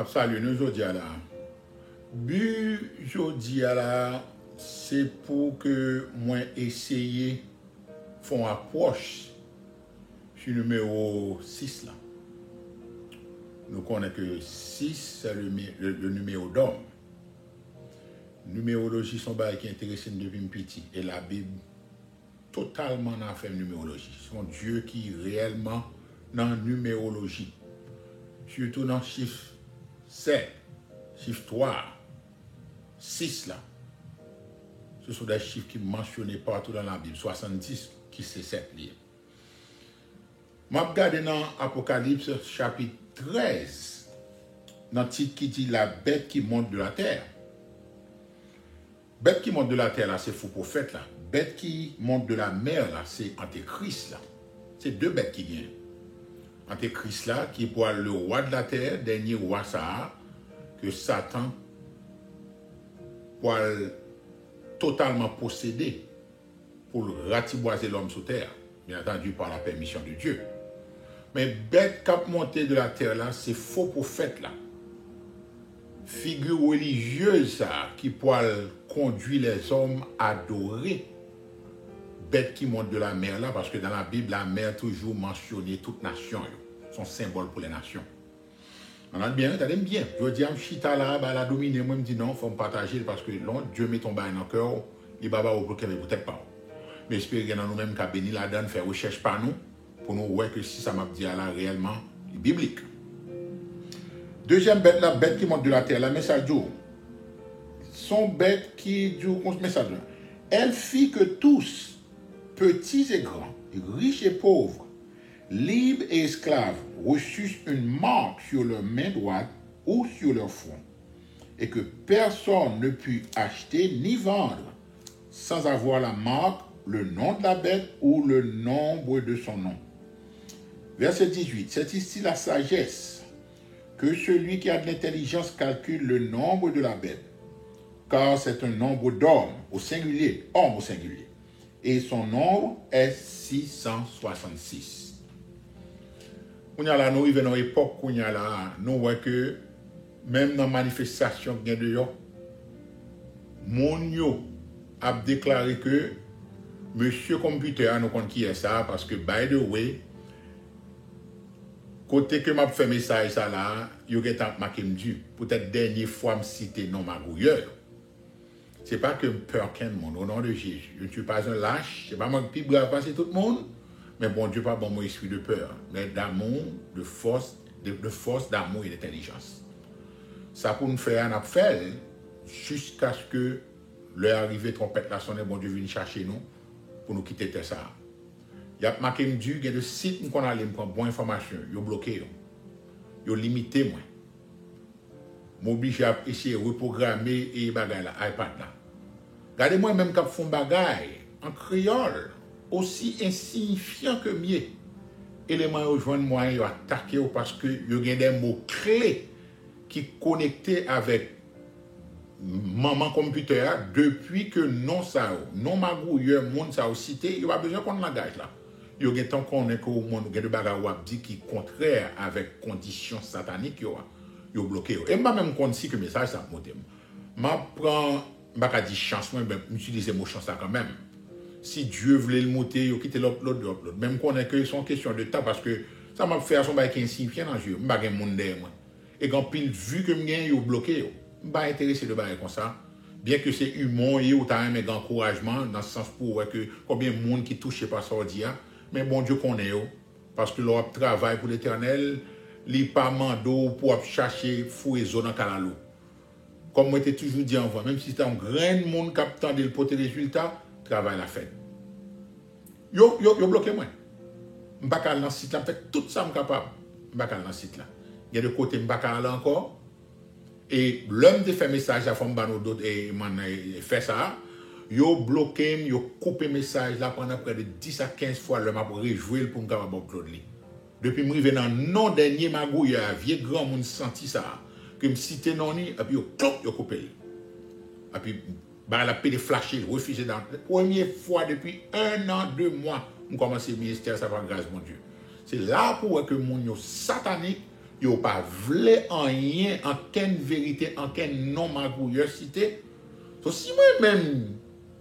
Salut, nous aujourd'hui là. But aujourd'hui là, c'est pour que moi essayer faire approche sur le numéro 6 là. Nous connaissons que 6 c'est le numéro d'homme. Numérologie sont bail qui intéressent depuis petit et la Bible totalement n'a fait numérologie. C'est Dieu qui réellement dans numérologie. Surtout dans chiffre 7, chiffre 3, 6 là. Ce sont des chiffres qui sont mentionnés partout dans la Bible. 70 qui c'est 7 livres. Je regarde dans Apocalypse chapitre 13, dans le titre qui dit la bête qui monte de la terre. Bête qui monte de la terre là, c'est faux prophète là. Bête qui monte de la mer là, c'est Antéchrist là. C'est deux bêtes qui viennent. Antéchrist là, qui est pour le roi de la terre, dernier roi ça, que Satan pour totalement posséder pour ratiboiser l'homme sous terre, bien entendu par la permission de Dieu. Mais bête qui monté de la terre là, c'est faux prophète là. Figure religieuse ça, qui pour conduire les hommes à adorer bête qui monte de la mer là, parce que dans la Bible, la mer toujours mentionné toute nation, son symbole pour les nations. On a bien, t'as bien. Je dis à Chita là, bah, la dominer, moi, me dit non, il faut me partager parce que non, Dieu met ton bain dans le cœur, il va pas au bloquer, mais peut-être pas. Mais j'espère que nous-mêmes, qu'à béni la donne, faire recherche par nous, pour nous voir que si ça m'a dit là, réellement, c'est biblique. Deuxième bête, la bête qui monte de la terre, la message d'eau. Son bête qui dit contre message. Elle fit que tous, petits et grands, riches et pauvres, libres et esclaves, reçussent une marque sur leur main droite ou sur leur front, et que personne ne put acheter ni vendre sans avoir la marque, le nom de la bête ou le nombre de son nom. Verset 18. C'est ici la sagesse, que celui qui a de l'intelligence calcule le nombre de la bête, car c'est un nombre d'hommes au singulier, homme au singulier, et son nombre est 666. On y a là, nous arrivons dans l'époque où nous voyons que même dans la manifestation qui est de yo, mon a déclaré que Monsieur Computer nous compte qui est ça, parce que by the way, côté que m'a fait message ça là, il y a marqué du peut-être dernière fois me citer non magouilleur. C'est pas que peur qu'un monde au nom de Jésus. Je ne suis pas un lâche, c'est pas moi qui brave passer tout le monde. Mais bon Dieu, pas bon mon esprit de peur, mais d'amour, de force, d'amour et d'intelligence. Ça pour nous faire un appel jusqu'à ce que l'heure arrivée trompette la sonne, bon Dieu vienne chercher nous pour nous quitter ça. Il y a marqué du, il y a des sites qu'on allait prendre bonne information, ils ont bloqué, ils ont limité moi. M'oblige à essayer de reprogrammer et bagay là, iPad là. Regardez-moi même quand font bagay en créole aussi insignifiant que mieux. Élément rejoindre moi et attaquer parce que il y a des mots clés qui connectés avec maman computer depuis que non ça non magouilleur monde ça cité, il y a besoin qu'on langage là. Il y a tant qu'on est que au monde il y a des bagages dit qui contraire avec conditions sataniques yo bloqué. Et moi même qu'on si que message ça monter. M'a prend m'a dit chance moi utiliser mot chance là quand même. Si Dieu voulait le monter, il quitte l'upload. Même qu'on est que son question de temps parce que ça m'a fait son bail qui insignifiant dans jeu. M'pa gen monde derrière moi. Et quand pile vu que m'gain yo bloqué, m'pa intéressé de bail comme ça. Bien que c'est humain et ou t'as un encouragement dans ce sens pour que combien de monde qui touche par ça dia, mais bon Dieu connaît yo parce que leur travail pour l'Éternel, li pas mando pour chercher fou et zone en canalo. Comme moi t'ai toujours dit avant, même si c'est un grand monde qui attend le poter résultat, travail la fait. Yo bloqué moi. M'baka dans site là, fait tout ça capable. M'baka dans site là. Il y a de côté m'baka là encore. Et l'homme de fait message à femme bano d'autres et man fait ça. Yo bloqué, yo coupé message là pendant près de 10 à 15 fois l'homme a rejouer pour capable upload li. Depuis me rive dans non dernier magouille, vieux grand monde senti ça que me citer non ni et puis yo coupé. Et puis bah la paix de flasher, refuser dans la première fois depuis 1 an, 2 mois, on commence le ministère ça va grâce mon Dieu. C'est là pour que mon yo satanique yo pas vle en rien, en quelle vérité, en quel nom magouilleur cité. So, si moi-même,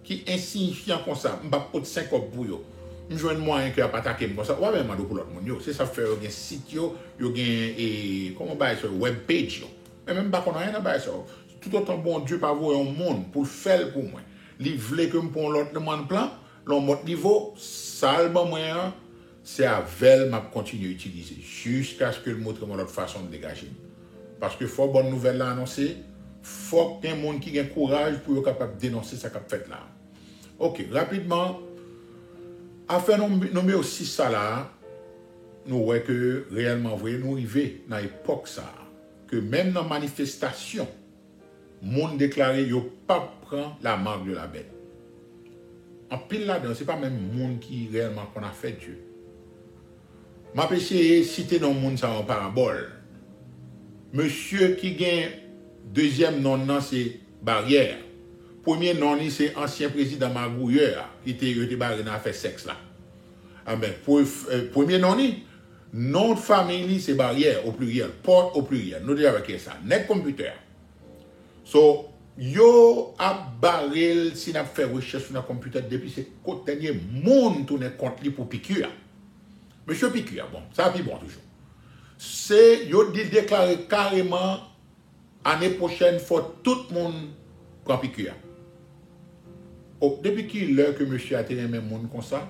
qui insignifiant comme ça, je ne vais pas prendre 5 pour yo. Je joue moyen que pas attaquer comme ça. Ouais, mais pour l'autre monde. C'est ça fait un site, yo gen comment on ça web page yo. Mais même pas qu'on a rien à ça. Tout autant bon Dieu pas voir un monde pour faire pour moi. Il veut que me pour l'autre demande plan, l'autre niveau, ça le bon moyen, c'est avec m'a continuer à utiliser jusqu'à ce que le montre mon autre façon de dégager. Parce que faut bonne nouvelle là annoncer, faut qu'il y ait un monde qui ait courage pour être capable de dénoncer ça qu'a fait là. OK, rapidement afin numéro 6 ça là, nous voyons que réellement vrai nous arriver dans l'époque ça que même dans manifestation monde déclaré yo pas prend la marque de la bête. En pile là-dedans, c'est pas même monde qui réellement qu'on a fait Dieu. M'a essayé citer dans monde ça en parabole. Monsieur qui gagne deuxième nom c'est Barrière. Premier nom c'est ancien président Magouilleur qui était barré dans fait sexe là. Ah ben premier nom de famille c'est Barrière au pluriel, porte au pluriel. Nous disons avec ça, net computer. So yo a barrel si n'a fait recherche sur le computer depuis c'est côté dernier monde tourner contre lui pour piqûre. Monsieur piqûre bon, ça puis bon toujours. C'est yo dit déclarer carrément année prochaine faut tout le monde prend piqûre. Oh, depuis qu'il l'heure que monsieur a tenu même monde comme ça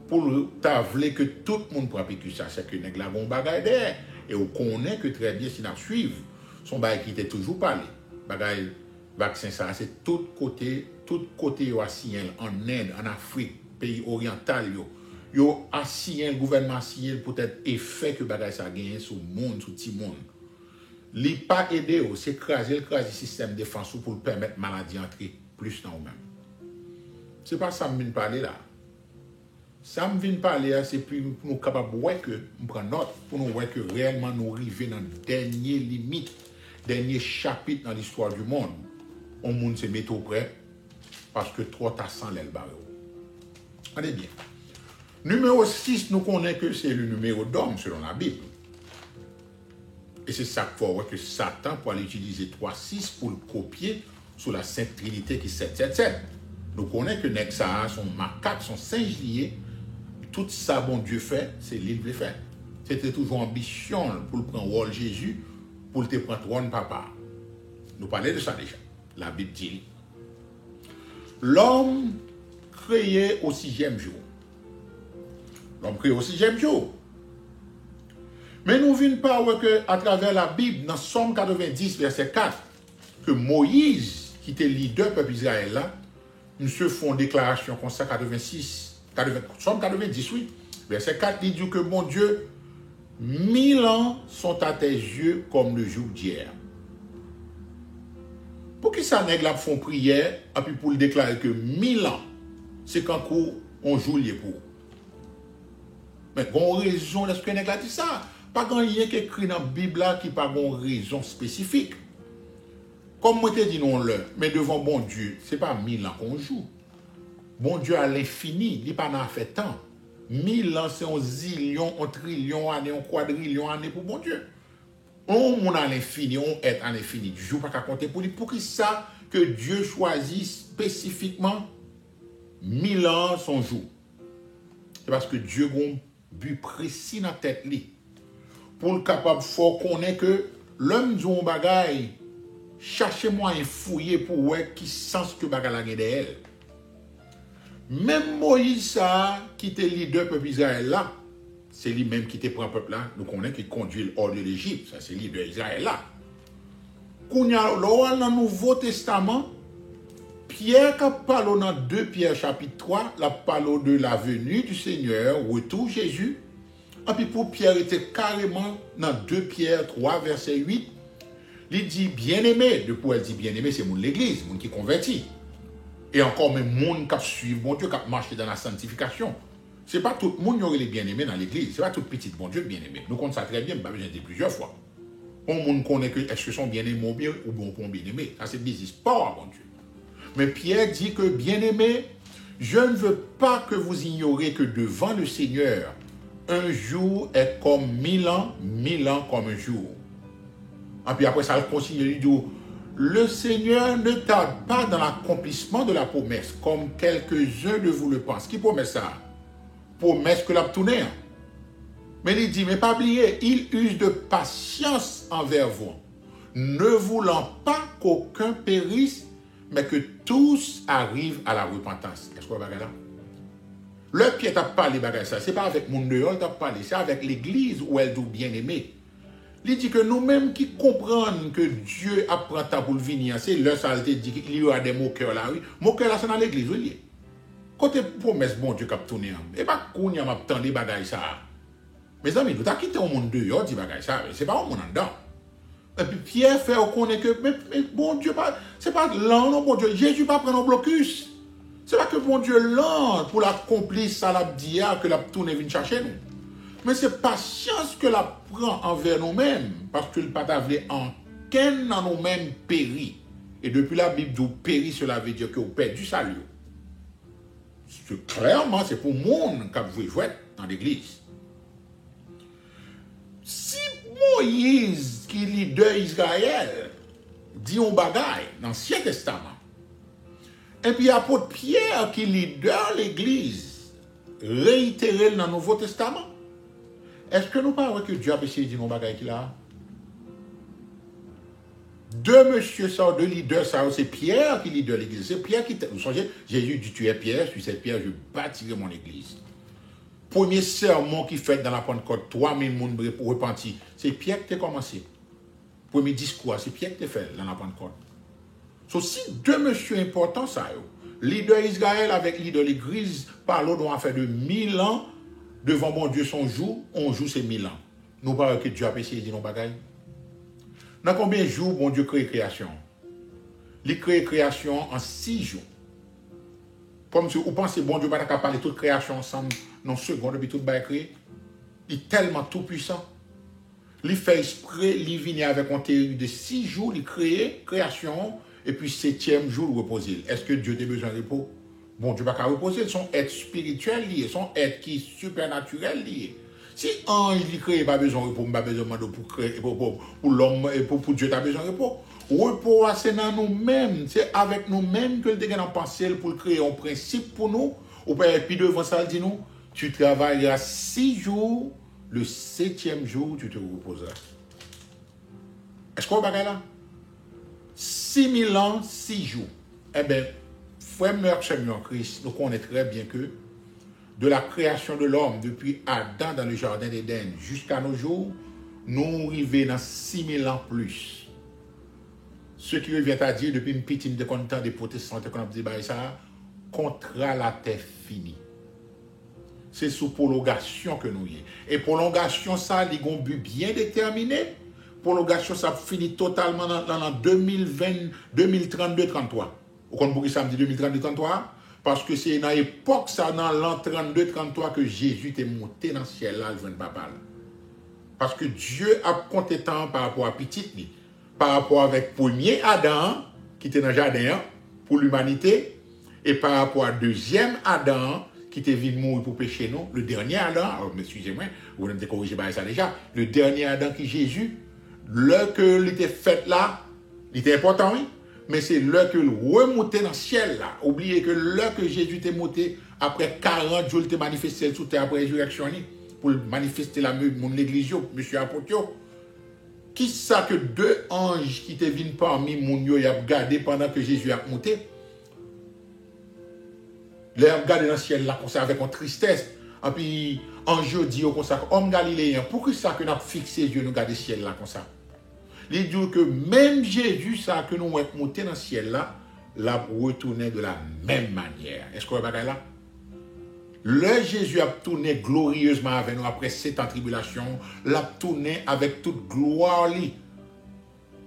pour t'avouer que tout le monde prend piqûre ça c'est que nèg la bon bagaille derrière et on connaît que très bien si n'a suivre son bail qui était toujours parlé. Bagaille vaccin ça c'est tout côté yo assigné en Inde, en Afrique, pays oriental yo assigné le gouvernement assigné peut-être effet que bagaille ça gagné sur monde, sur petit monde. Li pas aider c'est craser le système de défense pour permettre maladie entrer plus dans nous-mêmes. C'est pas ça me vient parler là. Ça me vient parler c'est pour nous capable voir que on prend note pour nous voir que réellement nous arriver dans dernière limite, dernier chapitre dans l'histoire du monde. On monde se met au près parce que trop t'a sans l'aile barreau. Allez bien. Numéro 6, nous connaissons que c'est le numéro d'homme selon la Bible. Et c'est ça qu'il faut voir que Satan pour aller utiliser 3-6 pour le copier sur la Sainte Trinité qui est 7-7-7. Nous connaissons que Nexa, son macaque, son singe lié, tout ça bon Dieu fait, c'est lui qui fait. C'était toujours ambition pour le prendre rôle Jésus, pour le prendre trône papa. Nous parlons de ça déjà. La Bible dit. L'homme créé au 6e jour. L'homme créé au 6e jour. Mais nous venons pas que à travers la Bible, dans Somme 90, verset 4, que Moïse, qui était leader du peuple Israël là, nous se font déclaration comme ça, Somme 90, oui, verset 4, il dit que mon Dieu, 1000 ans sont à tes yeux comme le jour d'hier. Pour qui ça nègre là font prière, et puis pour le déclarer que 1000 ans, c'est quand on joue les pour. Mais bon raison, est-ce que nègre là dit ça? Pas grand rien qui écrit dans la Bible là qui pas bon raison spécifique. Comme moi te dit non le, mais devant bon Dieu, c'est pas 1000 ans qu'on joue. Bon Dieu à l'infini, il pas n'a fait tant. 1000 ans c'est un zillion, un trillion années, un quadrillion années pour bon Dieu. On mon à l'infini, on est à l'infini. Du jour pas qu'à compter pour lui. Pour qui ça que Dieu choisit spécifiquement 1000 ans son jour? C'est parce que Dieu a un but précis dans la tête li. Pour le capable fort qu'on est que l'homme du bagaille cherchez-moi un fouiller pour voir qui sens que bagaille la d'elle. Même Moïse ça qui était leader peuple Israël là, c'est lui-même qui était prend peuple là, nous connaissons qui conduit hors de l'Égypte, ça c'est leader Israël là. Qu'on y a dans le Nouveau Testament, Pierre qui parle dans 2 Pierre chapitre 3, la parle de la venue du Seigneur, retour Jésus. Et puis pour Pierre était carrément dans 2 Pierre 3 verset 8, il dit bien-aimé, de pour elle dit bien-aimé, c'est l'église, monde qui convertit. Et encore même monde qui suit bon Dieu, qui marche dans la sanctification. C'est pas tout le monde qui aurait les bien-aimés dans l'église, c'est pas tout petit bon Dieu bien-aimé. Nous connaissons ça très bien, mais j'ai dit plusieurs fois. On monde connaît que est-ce que son bien-aimé bien ou bon pour bien-aimé. Ça c'est business pas bon Dieu. Mais Pierre dit que bien-aimé, je ne veux pas que vous ignorez que devant le Seigneur, un jour est comme 1000 ans comme un jour. Et puis après ça, il continue, il dit, le Seigneur ne tarde pas dans l'accomplissement de la promesse, comme quelques-uns de vous le pensent. Qui promet ça? Promesse que l'a tourné. Mais il dit, mais pas oublier, il use de patience envers vous, ne voulant pas qu'aucun périsse, mais que tous arrivent à la repentance. Est-ce qu'on va regarder là? Le Pierre t'a parlé de ça, ce n'est pas avec mon dehors t'a parlé, c'est avec l'église où elle doit bien aimer. Il dit que nous-mêmes qui comprenons que Dieu apprend temps pour venir, c'est le saleté dit qu'il y aura des moqueurs là, oui. Moqueurs là, c'est dans l'église, oui. Côté promesse, bon Dieu qui a tourné, et pas qu'on y a m'attendre des bagailles ça. Mes amis, nous t'as quitté au monde dehors, dit bagaille ça, c'est pas au monde en dedans. Et puis Pierre fait reconnaître que, mais bon Dieu, c'est pas lent, non, bon Dieu, Jésus pas prendre un blocus. C'est pas que bon Dieu lent pour l'accomplir ça l'a dit que la tourne vient chercher nous. Mais c'est patience que la prend envers nous-mêmes, parce que le patavlé en qu'un dans nous-mêmes périt. Et depuis la Bible d'où périt, cela veut dire que vous perdez du salut. Clairement, c'est pour le monde qui vous jouez dans l'église. Si Moïse, qui est leader Israël, dit un bagaille dans l'Ancien Testament, et puis l'apôtre Pierre, qui est leader l'église, réitéré dans le Nouveau Testament, est-ce que nous parlons que Dieu a essayé de dire un bagaille qu'il a? Deux messieurs, deux leaders, c'est Pierre qui leader l'église. C'est Pierre qui... Vous savez, Jésus dit, tu es Pierre, sur cette pierre, je bâtirai mon église. Premier sermon qui fait dans la Pentecôte, 3000 personnes pour repentir. C'est Pierre qui a commencé. Premier discours, c'est Pierre qui a fait dans la Pentecôte. So, si deux messieurs importants, ça, leader Israël avec leader l'église, parlons d'une affaire de 1000 ans, devant mon Dieu son jour, on joue ces 1000 ans. Nous parlons que Dieu a essayé de dire nos bagailles. Dans combien de jours, mon Dieu crée création? Il crée création en 6 jours. Comme si vous pensez, bon Dieu va parler toute création ensemble, dans seconde, depuis tout le créé. Il est tellement tout puissant. Il fait exprès, il vient avec un théorie de 6 jours, il crée création, et puis 7e jour, il repose. Est-ce que Dieu a besoin de repos? Bon Dieu va pas reposer, ils sont êtres spirituels liés, ils sont êtres qui supernaturels liés. Si ange il crée pas besoin de repos, pas besoin de pour créer pour l'homme et pour Dieu t'as besoin de repos. Repos c'est dans nous-mêmes, c'est avec nous-mêmes que le dégât en pensée pour créer un principe pour nous. Ou puis devant ça il dit nous, tu travailleras 6 jours, le 7e jour tu te reposeras. Est-ce qu'on va là? 6000 ans, 6 jours. Eh bien, frère en Christ, nous connaissons très bien que de la création de l'homme, depuis Adam dans le jardin d'Éden jusqu'à nos jours, nous arrivons dans 6000 ans plus. Ce qui revient à dire, depuis une petite de content des protestants, qu'on a dit, ça, contrat la terre finie. C'est sous prolongation que nous y est. Et prolongation, ça, il y a un but bien déterminé. Prolongation, ça finit totalement dans 2020, 2032-33. Vous comprenez pourquoi ça me dit 2032-33? Parce que c'est dans l'époque, ça, dans l'an 32-33, que Jésus est monté dans le ciel, là, le papa. Parce que Dieu a compté temps par rapport à petit, par rapport avec premier Adam, qui était dans le jardin, pour l'humanité, et par rapport à deuxième Adam, qui était venu mourir pour pécher, non? Le dernier Adam, alors, excusez-moi, vous venez de corriger ça déjà, le dernier Adam qui est Jésus, le que il était fait là, il était important, oui? Mais c'est là que le remonté dans le ciel là. Oubliez que là que Jésus était monté, après 40 jours, il était manifesté sous terre après la résurrection, pour manifester l'église, monsieur Apotio. Qui ça que deux anges qui étaient venus parmi mon yo, y a gardé pendant que Jésus a monté? Ils ont regardé dans le ciel là, comme ça, avec une tristesse. Et puis, ange dit comme ça, homme galiléen, pourquoi ça que nous avons fixé les yeux, nous garder le ciel là, comme ça? Il dit que même Jésus, ça que nous avons monté dans le ciel là, l'a retourné de la même manière. Est-ce qu'on va là? Le Jésus a tourné glorieusement avec nous après 7 ans de tribulation, l'a tourné avec toute gloire.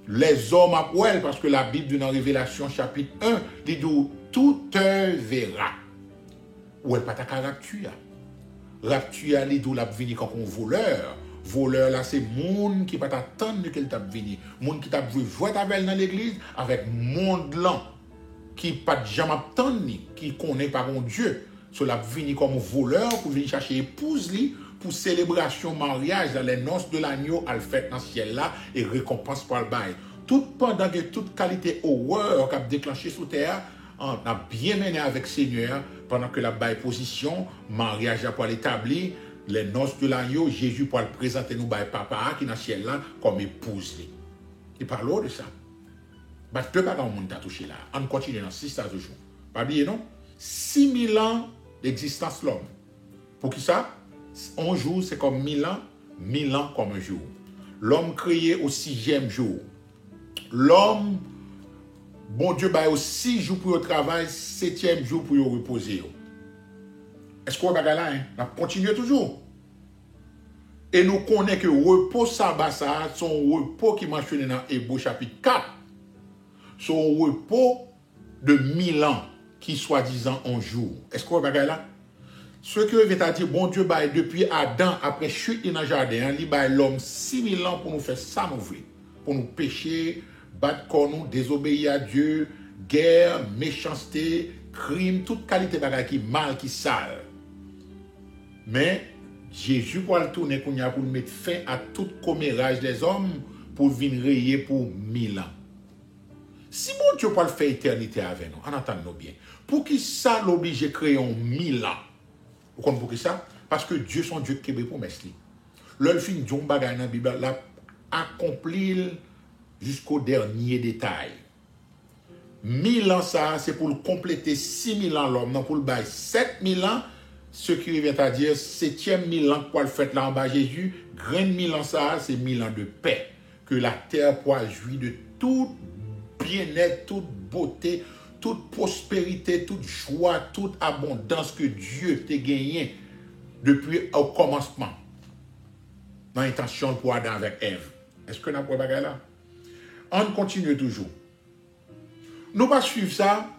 Les hommes après, parce que la Bible dans Révélation chapitre 1, dit tout verra. Ou elle pas ta rapture. Rapture, il dit la venir comme un voleur. Voleur là, c'est monde qui pas t'attendre qu'elle t'a venu. Monde qui t'a vu jouer avec dans l'église avec monde là qui pas jamais attendre qui connaît par un Dieu. Cela venu comme voleur pour venir chercher épouse li pour célébration mariage, dans les noces de l'agneau, à le fait dans le ciel là, et récompense pour le bail. Tout pendant que toute qualité horreur qui a déclenché sous terre, on a bien mené avec Seigneur, pendant que la bail position, mariage a pour l'établir, les noces de l'agneau, Jésus pour le présenter nous bail papa qui est dans le ciel là, comme épouse. Il parle de ça. Bah, deux bagages au monde à toucher là. On continue dans 6 ans toujours. Pas oublier non? 6000 ans d'existence l'homme. Pour qui ça? Un jour, c'est comme 1000 ans, 1000 ans comme un jour. L'homme créé au 6e jour. L'homme, bon Dieu, bah, au 6 jours pour le travail, 7e jour pour le reposer. Est-ce qu'on va là? On continue toujours. Et nous connaissons que le repos sabbat, c'est un repos qui est mentionné dans Hébreux chapitre 4. C'est un repos de 1000 ans qui soi-disant un jour. Est-ce qu'on va là? Ce que veut dire, bon Dieu, bah, depuis Adam, après chute dans le jardin, il a l'homme 6000 ans pour nous faire ça, nous voulons. Pour nous pécher, battre contre nous, désobéir à Dieu, guerre, méchanceté, crime, toute qualité de bagage qui mal, qui sale. Mais Jésus pour le tourner pour mettre fin à tout commérage des hommes pour venir rayer pour 1000 ans. Si bon Dieu peut le faire éternité avec nous, en entendons bien. Pour qui ça l'oblige de créer en 1000 ans? Vous comprenez pour qui ça? Parce que Dieu son Dieu qui est pour mesli. Le fin de John bagay dans la Bible l'a accompli jusqu'au dernier détail. 1000 ans ça, c'est pour le compléter 6000 ans l'homme, non pour le bail 7000 ans, ce qui revient à dire 7e 1000 ans pour le fait là en bas Jésus, grain de 1000 ans ça, c'est 1000 ans de paix. Que la terre pourra jouir de tout bien-être, toute beauté, toute prospérité, toute joie, toute abondance que Dieu t'a gagné depuis au commencement. Dans l'intention pour Adam avec Ève. Est-ce que nous avons pas là? On continue toujours. Nous pas suivre ça.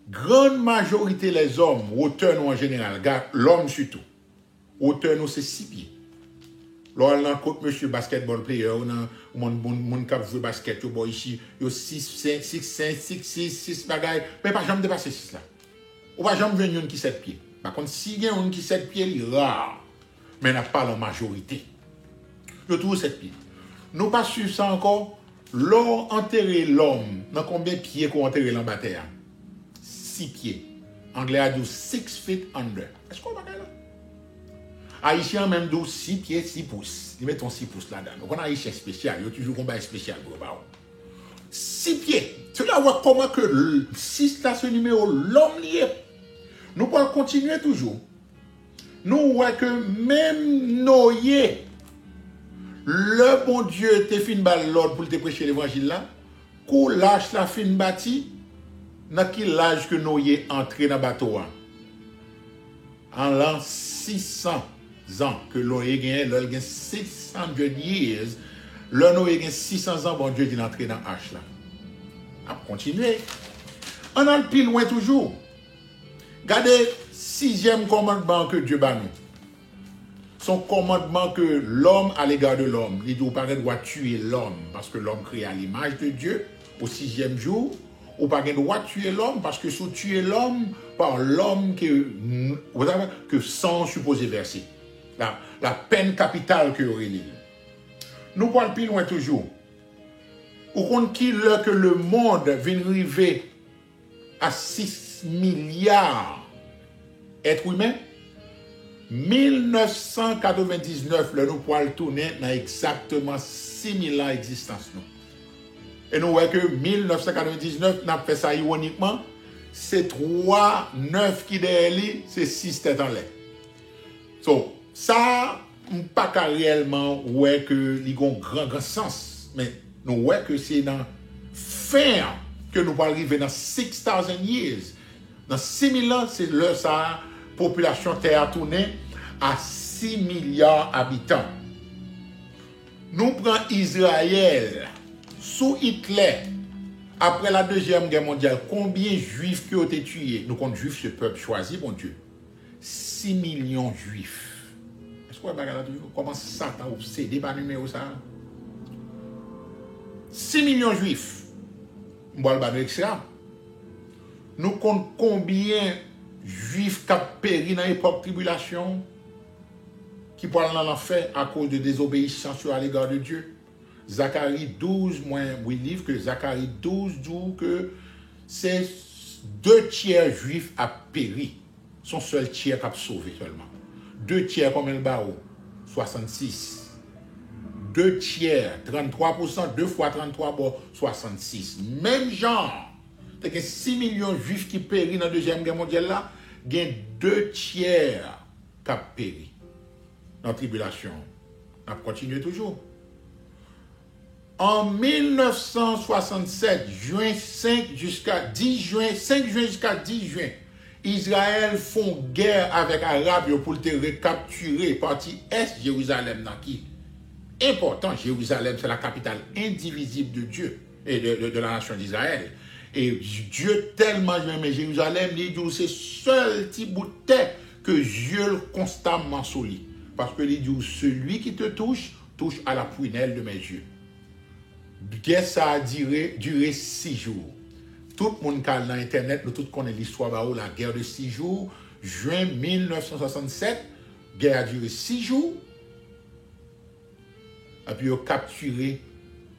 Grande majorité des hommes, auteurs nous en général, l'homme surtout, auteur nous c'est 6 pieds. Lorsqu'on rencontre monsieur basketball player, mon cap jouer basket, yo ici, yo 6 bagailles, mais pas jamais dépasser 6 là. Ou pas jamais venir qui 7 pieds. Par contre, si il y a un qui 7 pieds, il est rare. Mais n'a pas la majorité. Yo toujours 7 pieds. Nous pas suivre ça encore. L'on enterrer l'homme, dans combien de pieds qu'on enterrer l'homme à terre? 6 pieds. Anglais a dit 6 feet under. Est-ce qu'on va là? Haïtien même dit 6 pieds, 6 pouces. Ils mettent 6 pouces là-dedans. Donc on a Haïtien spécial. Il y a toujours un combat spécial. 6 pieds. Tu vas voir comment que 6 là, ce numéro, l'homme lié. Nous pouvons continuer toujours. Nous voyons que même Noé, le bon Dieu te fin bal l'ordre pour te prêcher l'évangile là, qu'on lâche la fin bâti, dans quel âge que Noé entré dans le bateau. En l'an 600 ans que Noé gagne, l'on gagne 600 years, le Noé gagne 600 ans, bon Dieu dit d'entrer dans H là. On continue. On a le plus loin toujours. Regardez, 6e commandement que Dieu bat nous. Son commandement que l'homme à l'égard de l'homme, il doit pas droit tuer l'homme parce que l'homme créé à l'image de Dieu au 6e jour, ou pas droit tuer l'homme parce que si tuer l'homme par l'homme que sang supposé verser. La peine capitale que aurait lieu. Nous parlons plus loin toujours. Ou compte qui que le monde vient arriver à 6 milliards êtres humains, 1999, nous pouvons tourner dans exactement 6000 ans d'existence. Et nous voyons que 1999, nous avons fait ça ironiquement, c'est 3, 9 qui derrière, c'est 6 têtes en l'air. So, ça, pas qu'à réellement, ouais, que il a un grand sens. Mais nous voyons que c'est dans fin que nous allons arriver dans 6000 years. Dans 6000 ans, c'est là, ça, population terre tournée à 6 milliards d'habitants. Nous prenons Israël sous Hitler après la Deuxième Guerre mondiale. Combien de juifs qui ont été tués? Nous comptons juifs, ce peuple choisi, mon Dieu. 6 millions de juifs. Est-ce que vous avez toujours comment Satan obsédé par le numéro ça? 6 millions de juifs. Nous comptons combien juifs qui ont péri dans l'époque de tribulation, qui parle dans l'enfer à cause de désobéissance à l'égard de Dieu. Zacharie 12, oui, livre que Zacharie 12 dit que c'est 2/3 juifs a péri. Son seul tiers qui a sauvé seulement. 2/3 comme le barreau, 66. 2/3, 33%, 2 fois 33, bon, 66. Même genre. C'est que 6 millions de juifs qui péri dans la Deuxième Guerre mondiale là, il y a 2/3 qui a péri dans la tribulation. On a continué toujours. En 1967, juin 5 jusqu'à 10 juin, 5 juin jusqu'à 10 juin, Israël font guerre avec Arabes pour te recapturer partie Est Jérusalem dans qui important. Jérusalem, c'est la capitale indivisible de Dieu et de la nation d'Israël. Et Dieu tellement aimé Jérusalem, il dit c'est seul petit bout de terre que Dieu constamment solide. Parce que il dit celui qui te touche, touche à la prunelle de mes yeux. Guerre ça a duré 6 jours. Tout le monde qui est dans Internet, nous tous connaissons l'histoire de la guerre de 6 jours. Juin 1967, guerre a duré 6 jours. Et puis, ils ont capturé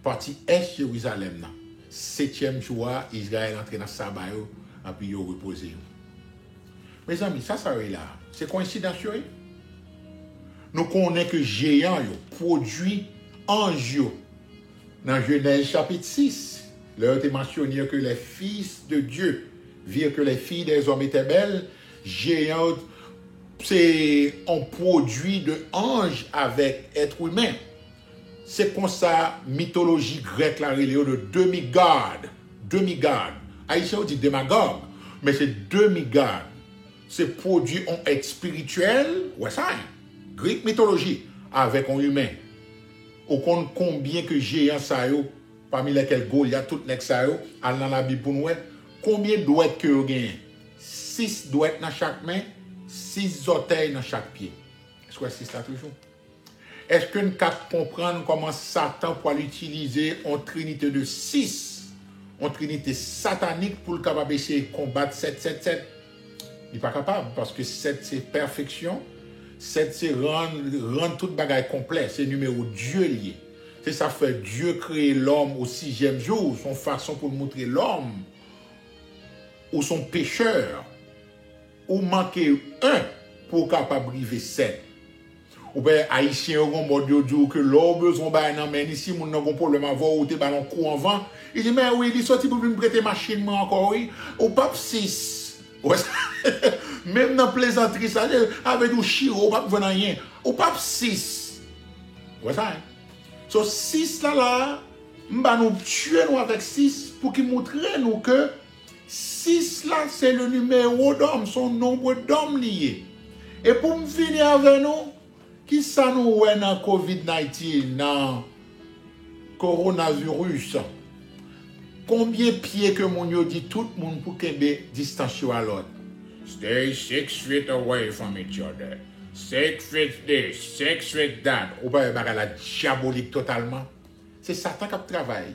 partie Est Jérusalem. 7e jour, Israël est entré dans le sabbat, et puis ils ont reposé. Mes amis, ça est là. C'est coïncidence. Nous connaissons que géant produit ange. Dans Genèse chapitre 6, là, il est mentionné que les fils de Dieu virent que les filles des hommes étaient belles. Géant, c'est un produit de ange avec être humain. C'est comme ça, mythologie grecque, la religion de demi-garde. Demi-garde. Haïtien, on dit démagogue, mais c'est demi-garde. C'est produit en être spirituel, ouais, ça, grec mythologie, avec un humain. Au compte combien que géant ça yo, parmi lesquels Goliath, tout nek ça yo, al dans la Bible pour nous, combien de doigts que vous gagnez? 6 doigts dans chaque main, 6 orteils dans chaque pied. Est-ce que c'est ça toujours? Est-ce qu'on peut comprendre comment Satan peut l'utiliser en trinité de 6, en trinité satanique pour le capable essayer de combattre 7? Il n'est pas capable parce que 7 c'est perfection. 7, c'est rendre toute bagaille complet. C'est numéro Dieu lié. C'est ça fait Dieu créer l'homme au 6e jour. Son façon pour montrer l'homme ou son pécheur. Ou manquer 1 pour capable briver 7. Ou bien, Haïtien, on m'a dit que l'homme besoin de non, mais ici, mon n'a pas problème à voir ou te ballon coup en vent. Il dit, mais oui, il est sorti pour me prêter machine encore, oui. Ou pape 6. Ouais. Même dans plaisanterie, ça, avec du chiro, pas de rien. Ou pas 6. Ouais, ça, hein? So, 6 là, m'ba nous tuer nous avec 6 pour qu'il montre nous que 6 là, c'est le numéro d'homme, son nombre d'hommes liés. Et pour me finir avec nous, qui ça nous ouais dans COVID-19, dans coronavirus? Combien de pieds que mon yo dit tout le monde pour qu'il y ait distance à l'autre? Stay 6 feet away from each other. 6 feet this, 6 feet that. Ou pas la diabolique totalement. C'est Satan qui travaille.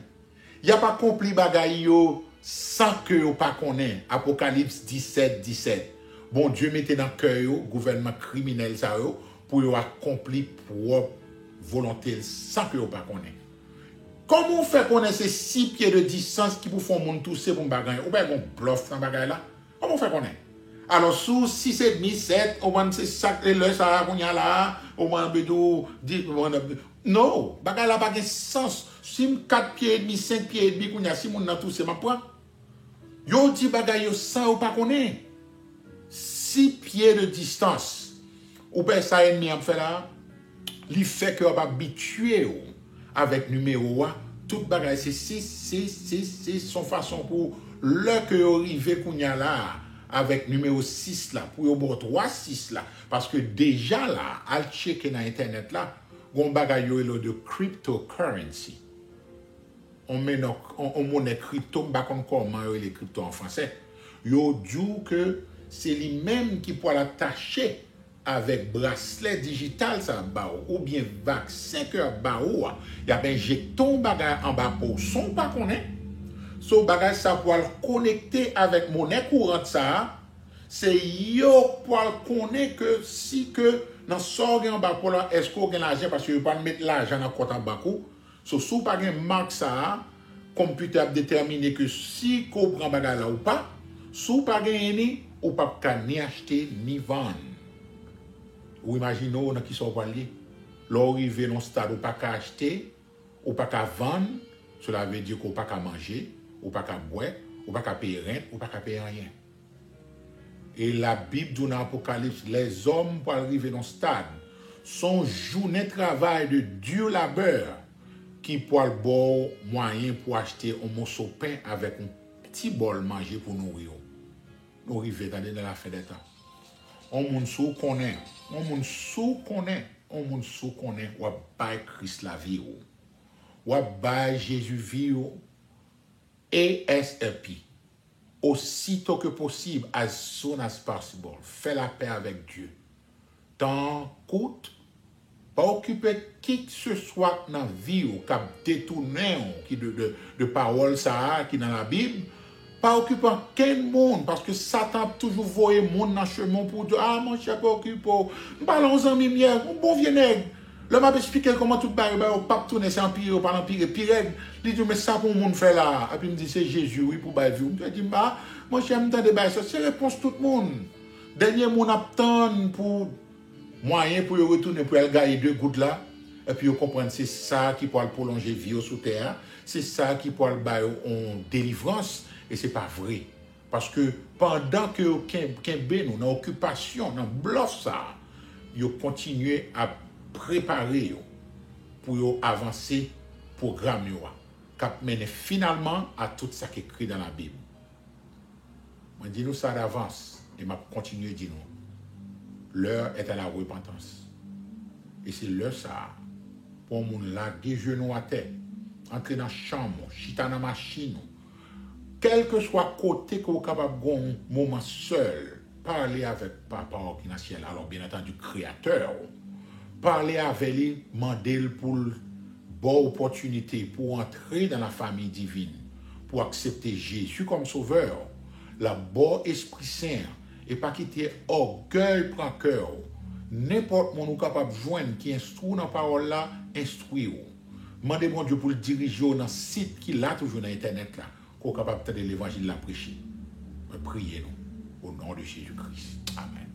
Il n'y a pas accompli bagay yo sans que yo pas connaît. Apocalypse 17. Bon Dieu mettez dans le cœur yo, gouvernement criminel ça yo, pour yo accomplir propre volonté sans que yo pas connaît. Comment on fait connaître ces 6 pieds de distance qui vous font monde tousser pour bagay? Ou bien on bluff dans bagay là? Comment on fait connaître? Alors, sous 6,5, 7, au moins c'est ça que le ça qu'on y a là, au moins bedou, non, bagay là pas de sens. Si 4 pieds et demi, 5 pieds et demi qu'on y a, si mon nan toussé ma point. Yo dit bagay yo ça ou pas connaît. 6 pieds de distance. Ou bien ça ennemi a fait là, il fait que on va habituer avec numéro 1, tout bagay c'est 6, son façon pour le que yo arrivé qu'on y a là. Avec numéro 6 là, pour yon bon 3, 6 là. Parce que déjà là, al checker dans Internet là, on bagay yo de cryptocurrency. On met on monnaie crypto, m'pa kon comment yo les crypto en français. Yo dit que c'est lui-même qui peut l'attacher avec bracelet digital ça ba ou bien vaccin que ba ou. Y a ben jeton bagay en bas pour son pas connaît. So bagay ça pour connecter avec monnaie courante ça, c'est yo pour connaître que si que Dans sort en bas pour là, est-ce qu'on a l'argent parce que vous pas mettre l'argent dans compte en bas coup. So sous pas gain marque ça, computer a déterminé que si qu'on prend bagarre là ou pas, sous pas gain ou pas ni acheter ni vendre. Ou imaginez dans qui sont parlés. L'arrivée dans stade ou pas qu'à acheter, ou pas qu'à vendre, cela veut dire qu'on pas qu'à manger, ou pas qu'à boire, ou pas qu'à payer rente, ou pas qu'à payer rien. Et la Bible dit dans l'Apocalypse, les hommes pour arriver dans ce stade sont journée de travail de dur labeur qui pour le bon moyen pour acheter un morceau de pain avec un petit bol manger pour nourrir. Nous arrivons dans la fin des temps. On moun sou connaît, on moun sou connaît, on moun sou connaît ou bay Christ la vie ou bay Jésus vie ASAP. Aussitôt que possible, as soon as possible, fais la paix avec Dieu. Tant coûte, pas occuper qui que ce soit dans la vie ou qui détourné de paroles ça qui dans la Bible, pas occuper quel monde parce que Satan toujours voyé monde dans le chemin pour dire ah mon cher pas occupé, nous parlons aux amis hier, un bon vieux nègre. Le m'a expliqué comment tout bail au pape tourner c'est empire par empire pire il dit mais ça pour monde fait là et puis il me dit c'est Jésus oui pour bail vie je dis bah moi j'aime tant de bail ça c'est réponse tout le monde dernier monde attend pour moyen pour retourner pour aller gagner deux gouttes là et puis comprendre c'est ça qui peut prolonger vie sous terre c'est ça qui peut bail en délivrance et c'est pas vrai parce que pendant que nous dans occupation dans bluff ça yo continuer à préparer pour avancer programme cap mener finalement à tout ça qui est écrit dans la Bible. Moi dis nous ça d'avance et m'a continuer dire nous. L'heure est à la repentance. Et c'est l'heure ça pour moun la des genoux à terre, entrer dans la chambre, chita dans machine. Quel que soit côté que vous capable gon moment seul, parler avec papa qui est dans le ciel, alors bien entendu créateur. Parler avec lui, demander pour bonne opportunité pour entrer dans la famille divine, pour accepter Jésus comme sauveur, la bon Esprit Saint, et pas quitter orgueil prend cœur. N'importe mon nous capable de joindre qui instruit dans la parole là, instruire. Demandez mon Dieu pour le diriger dans le site qui l'a toujours dans Internet là, qu'on est capable de l'évangile la prêcher. Priez-nous au nom de Jésus-Christ. Amen.